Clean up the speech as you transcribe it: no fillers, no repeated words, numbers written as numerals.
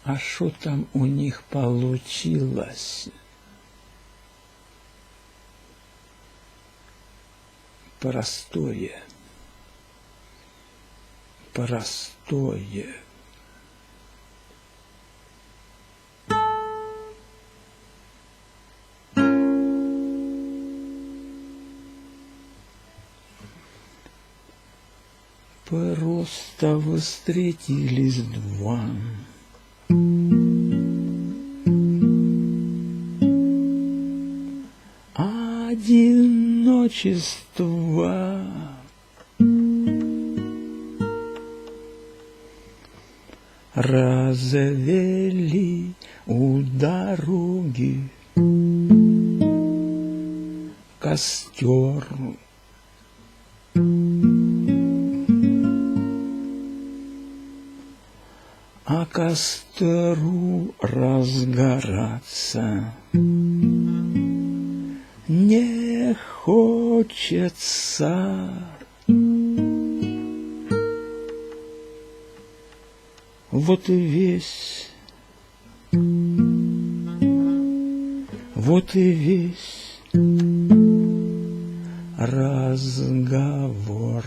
А что там у них получилось? Простое. Просто встретились два. Одиночество. Развели у дороги костер. А костру разгораться не хочется. Вот и весь разговор.